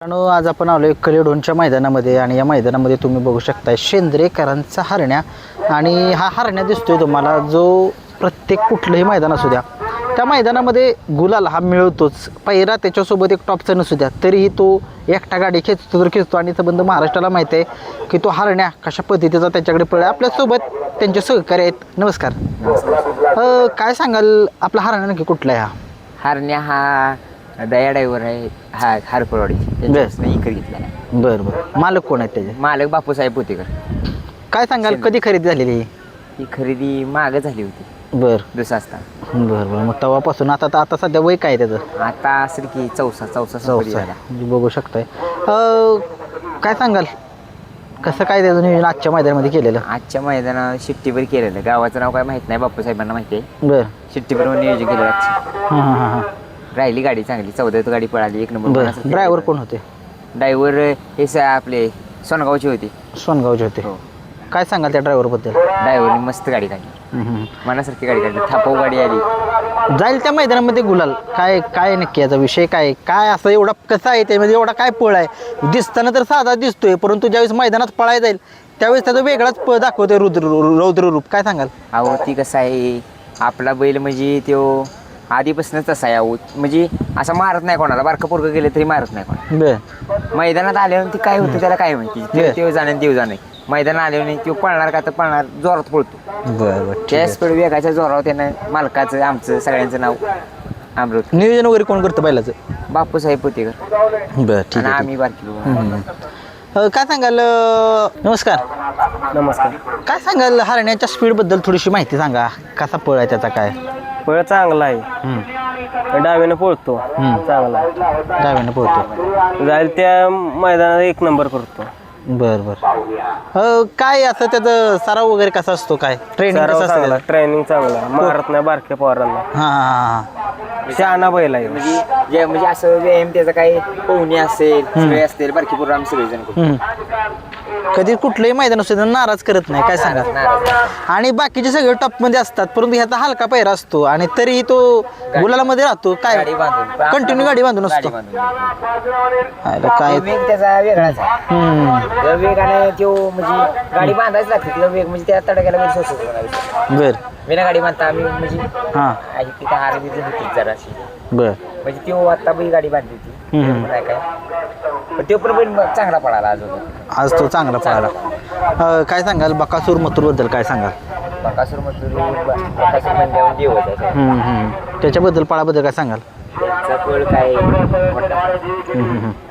मित्रांनो, आज आपण आलोय कलेडोनच्या मैदानामध्ये आणि या मैदानामध्ये तुम्ही बघू शकताय शेंद्रेकरांचा हरण्या. आणि हा हरण्या दिसतोय तुम्हाला, जो प्रत्येक कुठलंही मैदान असू द्या त्या मैदानामध्ये गुलाल हा मिळतोच. पहिरा त्याच्यासोबत एक टॉपचा नसू द्या तरीही तो एकटा गाडी खेचतो तर खेचतो. आणि संबंध महाराष्ट्राला माहिती आहे की तो हरण्या कशा पद्धतीचा त्याच्याकडे पळ आपल्यासोबत त्यांचे सहकारी आहेत. नमस्कार. काय सांगाल, आपला हरण्या नक्की कुठला आहे? हा हरण्या हा दया ड्रायव्हर आहे, हा हारपरवाडी इकडे घेतला आहे. बरं बरं. मालक कोण आहेत त्याचे? मालक बापूसाहेब पोतेकर. काय सांगाल, कधी खरेदी झालेली? ही खरेदी मागं झाली होती. बरं दुसरा असता. बरं बरं. मग तेव्हापासून आता सध्या वय काय त्याचं? आता असेल की चौसा झाला. बघू शकताय. काय सांगाल, कसं काय त्याचं नियोजन आजच्या मैदानामध्ये केलेलं? आजच्या मैदानात शिट्टीवर केलेलं. गावाचं नाव काय माहित नाही, बापूसाहेबांना माहिती आहे. बरं. शिट्टीवर नियोजन केलं आजची. हां हां हां हां. राहिली गाडी चांगली, 14th गाडी पळाली, 1 नंबर. बरं. ड्रायव्हर कोण होते? ड्रायव्हर हे आपले सोनगावचे होते. सोनगावचे होते. हो. काय सांगाल त्या ड्रायव्हरबद्दल? ड्रायव्हरने मस्त गाडी काढली, मनासारखी गाडी काढली. थापाऊ गाडी आली. जाईल त्या मैदानामध्ये गुलाल. काय काय नक्की याचा विषय काय काय असं एवढा कसं आहे त्यामध्ये, एवढा काय पळ आहे? दिसताना तर साधा दिसतोय, परंतु ज्यावेळेस मैदानात पळायला जाईल त्यावेळेस त्याचा वेगळाच पळ दाखवतोय, रौद्र रूप. काय सांगाल? अहो ती कसं आहे, आपला बैल म्हणजे तो आधीपासूनच तसा आहे. अहो म्हणजे असं मारत नाही कोणाला, बारकं पोरकं गेलं तरी मारत नाही कोणाला. बरं. मैदानात आल्यावर ती काय होतं त्याला काय माहिती, ते जाणे देव जाणे. मैदानात आल्यावर नाही तो पळणार का, तर पळणार जोरात पळतो. बरं बरं. त्या स्पीड वेगाच्या जोरावर त्यानं मालकाचं आमचं सगळ्यांचं नाव अमृत. नियोजन वगैरे कोण करतं बैलाचं? बापूसाहेब पोतेकर. बरं, ठीक आणि आहे. आम्ही बारकी. काय सांगाल? नमस्कार. नमस्कार. काय सांगाल, हरण्याच्या स्पीडबद्दल थोडीशी माहिती सांगा. कसा पळ आहे त्याचा? काय पळ चांगला आहे, डावीनं पळतो, चांगला आहे. डाव्यानं पळतो. जाईल त्या मैदानात 1 नंबर करतो. बरं बरं. काय असं त्याचं सराव वगैरे कसा असतो? काय ट्रेनिंग कसं असतं त्याला? ट्रेनिंग चांगला, मारत नाही बारक्या पोरांना. हां हां हां. शहाणा बैल आहे. म्हणजे असं व्यायाम त्याचा काही पोहणी असेल, सगळे असतील, बारकी पोरं आम्ही सगळेजण करतो. कधी कुठलंही मैदान असतं नाराज करत नाही. काय सांगा? आणि बाकीचे सगळे टॉपमध्ये असतात, परंतु ह्याचा हलका पैरा असतो आणि तरीही तो गुलालामध्ये राहतो. काय गाडी बांधून कंटिन्यू गाडी बांधून असतो. काय वेग त्याचा वेगळाच आहे. जर वेगाने तो म्हणजे गाडी बांधायच लागते, तिला वेग म्हणजे त्या तडक्याला वेग सोसत होणार. बर. विना गाडी बांधता आम्ही म्हणजे हां तिथे हार बिजत होती जराशी, बर. म्हणजे तो आता बी गाडी बांधली होती काय, पण तो पण बैल चांगला पळाला आज. आज तो चांगला पळाला. काय सांगाल बकासूर मथुरबद्दल? काय सांगाल? बकासूर म्हणल्यावर देव होता. त्याच्याबद्दल पळाबद्दल काय सांगाल? त्यांचा पळ काय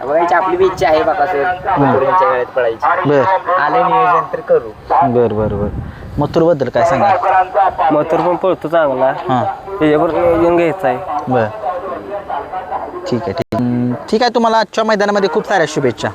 बघायची आपली बी इच्छा आहे, बकासूर मथुरच्या वेळेत पळायची. बर. आलं नियोजन तर करू. बर बर बर. मथुरबद्दल काय सांगाल? मथुर पण पळतो चांगला, हां. त्याच्यावर नियोजन घ्यायचं आहे. बर. ठीक आहे ठीक आहे. तुम्हाला आजच्या मैदानामध्ये खूप साऱ्या शुभेच्छा.